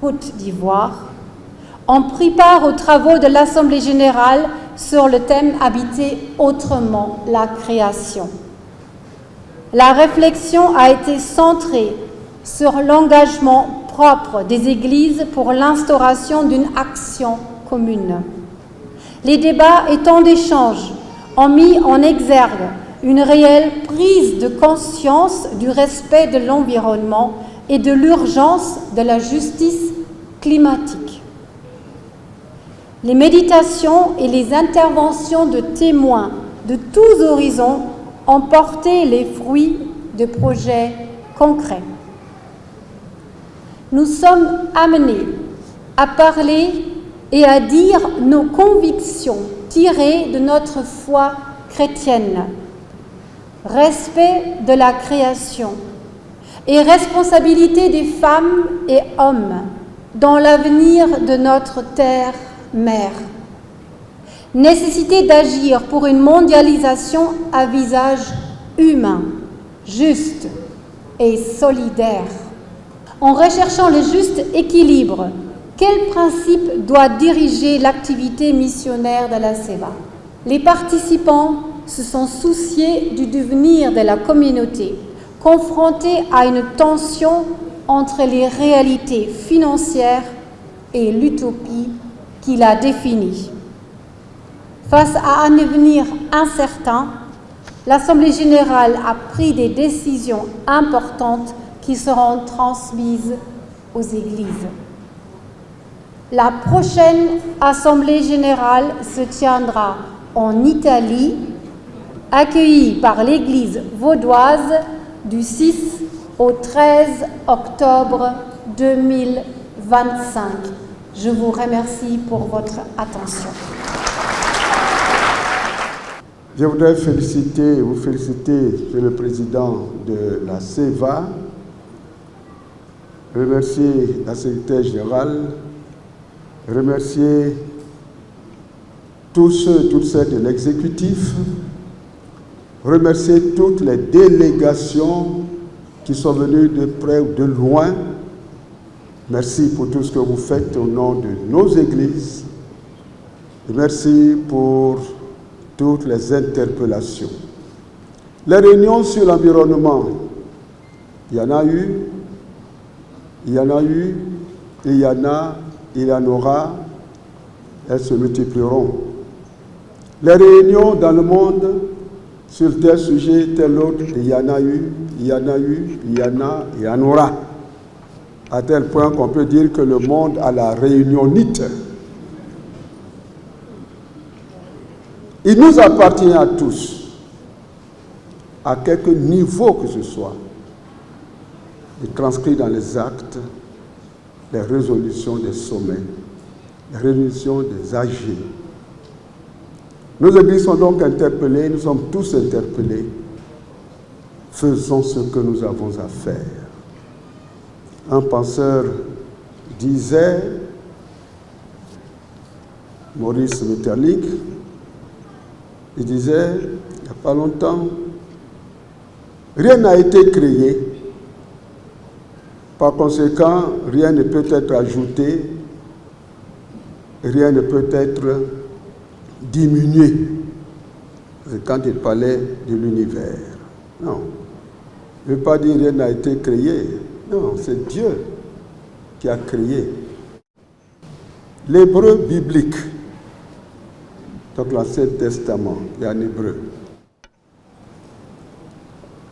Côte d'Ivoire, ont pris part aux travaux de l'Assemblée générale sur le thème « Habiter autrement la création ». La réflexion a été centrée sur l'engagement propre des églises pour l'instauration d'une action commune. Les débats et temps d'échange ont mis en exergue une réelle prise de conscience du respect de l'environnement et de l'urgence de la justice climatique. Les méditations et les interventions de témoins de tous horizons ont porté les fruits de projets concrets. Nous sommes amenés à parler et à dire nos convictions tirées de notre foi chrétienne, respect de la création et responsabilité des femmes et hommes dans l'avenir de notre terre-mère. Nécessité d'agir pour une mondialisation à visage humain, juste et solidaire. En recherchant le juste équilibre, quel principe doit diriger l'activité missionnaire de la CEVA? Les participants se sont souciés du devenir de la communauté, confrontés à une tension entre les réalités financières et l'utopie qu'il a définie. Face à un avenir incertain, l'Assemblée générale a pris des décisions importantes qui seront transmises aux églises. La prochaine Assemblée générale se tiendra en Italie, accueillie par l'Église vaudoise du 6 au 13 octobre 2025. Je vous remercie pour votre attention. Je voudrais vous féliciter, Monsieur le Président de la CEVA, remercier la secrétaire générale, remercier tous ceux, toutes celles de l'exécutif, remercier toutes les délégations qui sont venues de près ou de loin. Merci pour tout ce que vous faites au nom de nos églises. Et merci pour toutes les interpellations. Les réunions sur l'environnement, il y en a eu, il y en a eu, il y en a, il y en aura, elles se multiplieront. Les réunions dans le monde sur tel sujet, tel autre, il y en a eu, il y en a eu, il y en a, il y en aura. À tel point qu'on peut dire que le monde a la réunionite. Il nous appartient à tous, à quelque niveau que ce soit, de transcrire dans les actes les résolutions des sommets, les résolutions des AG. Nos églises sont donc interpellées, nous sommes tous interpellés. Faisons ce que nous avons à faire. Un penseur disait, Maurice Maeterlinck, Il disait, il n'y a pas longtemps, rien n'a été créé. Par conséquent, rien ne peut être ajouté, rien ne peut être diminué. C'est quand il parlait de l'univers. Non. Il ne veut pas dire rien n'a été créé. Non, c'est Dieu qui a créé. L'hébreu biblique, donc l'Ancien Testament, il y a en hébreu.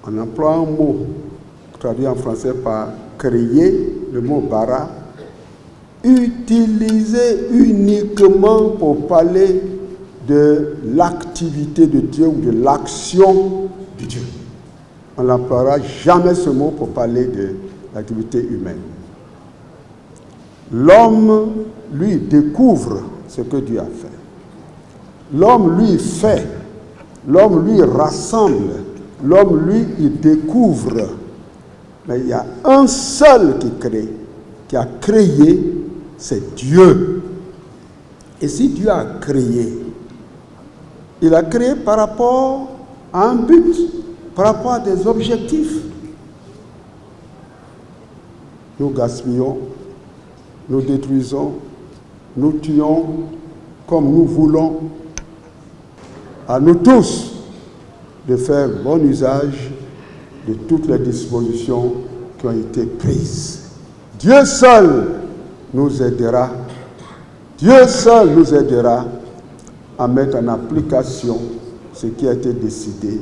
On emploie un mot traduit en français par créer, le mot bara, utilisé uniquement pour parler de l'activité de Dieu ou de l'action de Dieu. On n'emploiera jamais ce mot pour parler de l'activité humaine. L'homme, lui, découvre ce que Dieu a fait. L'homme, lui, fait. L'homme, lui, rassemble. L'homme, lui, il découvre. Mais il y a un seul qui crée, qui a créé, c'est Dieu. Et si Dieu a créé, il a créé par rapport à un but, par rapport à des objectifs. Nous gaspillons, nous détruisons, nous tuons comme nous voulons. À nous tous de faire bon usage de toutes les dispositions qui ont été prises. Dieu seul nous aidera. Dieu seul nous aidera à mettre en application ce qui a été décidé.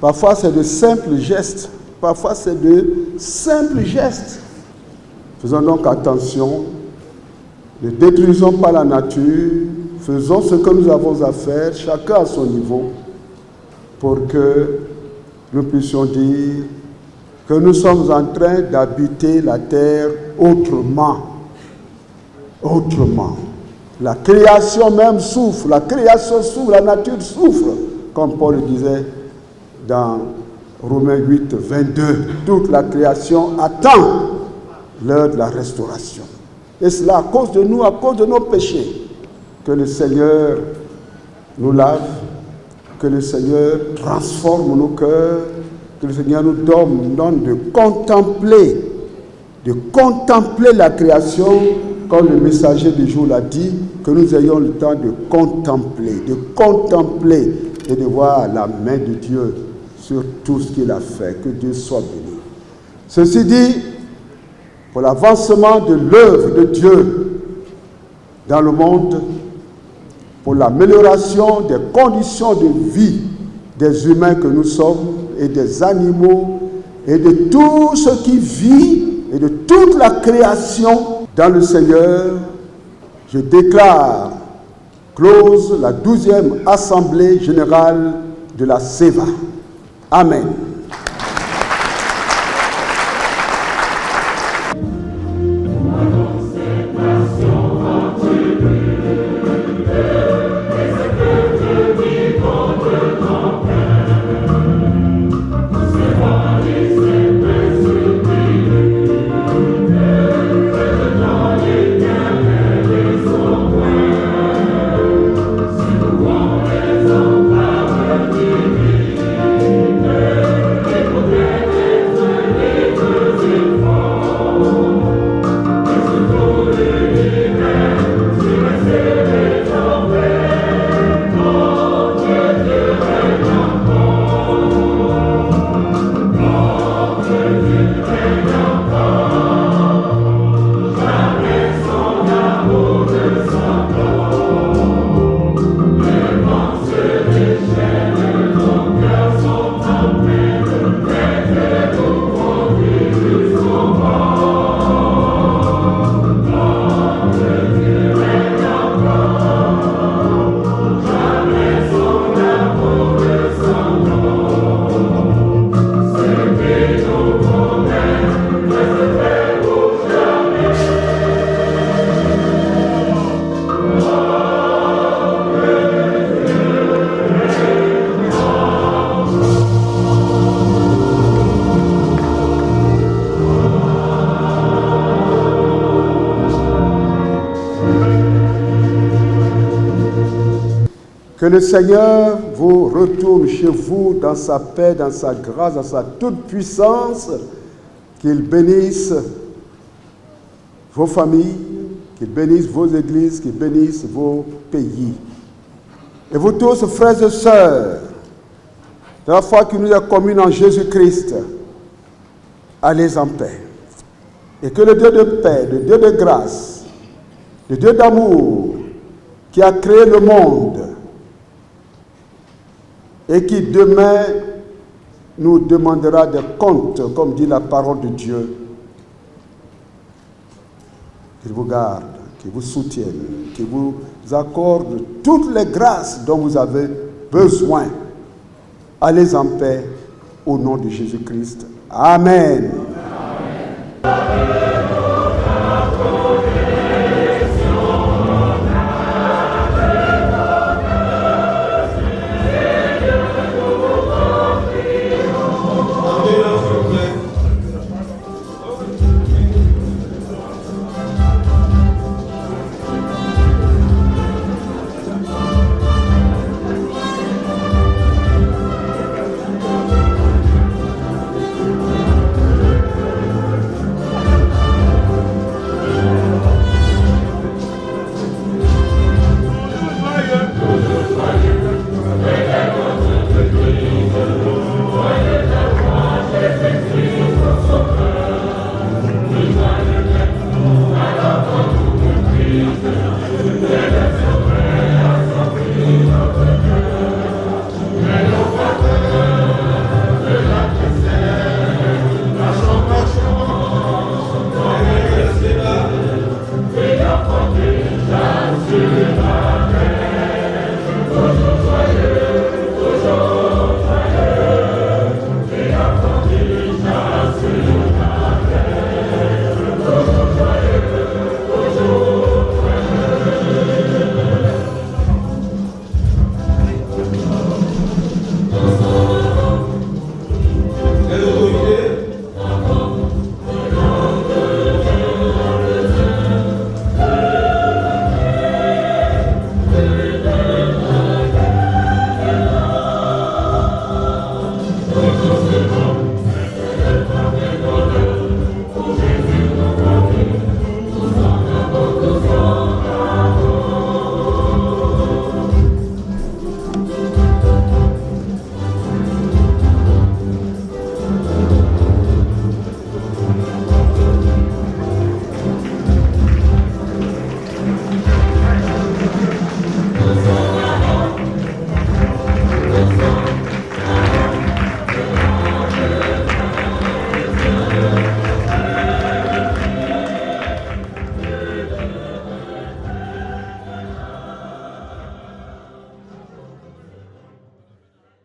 Parfois, c'est de simples gestes. Parfois, c'est de simples gestes. Faisons donc attention. Ne détruisons pas la nature. Faisons ce que nous avons à faire, chacun à son niveau, pour que nous puissions dire que nous sommes en train d'habiter la terre autrement. Autrement. La création même souffre, la création souffre, la nature souffre, comme Paul le disait dans Romains 8, 22. Toute la création attend l'heure de la restauration. Et cela à cause de nous, à cause de nos péchés. Que le Seigneur nous lave, que le Seigneur transforme nos cœurs, que le Seigneur nous donne de contempler la création, comme le messager du jour l'a dit, que nous ayons le temps de contempler et de voir la main de Dieu sur tout ce qu'il a fait. Que Dieu soit béni. Ceci dit, pour l'avancement de l'œuvre de Dieu dans le monde, pour l'amélioration des conditions de vie des humains que nous sommes et des animaux et de tout ce qui vit et de toute la création dans le Seigneur, je déclare close la 12e Assemblée Générale de la SEVA. Amen. Amen. Que le Seigneur vous retourne chez vous dans sa paix, dans sa grâce, dans sa toute-puissance. Qu'il bénisse vos familles, qu'il bénisse vos églises, qu'il bénisse vos pays. Et vous tous, frères et sœurs, de la foi qui nous est commune en Jésus-Christ, allez en paix. Et que le Dieu de paix, le Dieu de grâce, le Dieu d'amour, qui a créé le monde, et qui demain nous demandera des comptes, comme dit la parole de Dieu, qu'il vous garde, qu'il vous soutienne, qu'il vous accorde toutes les grâces dont vous avez besoin. Allez en paix au nom de Jésus-Christ. Amen.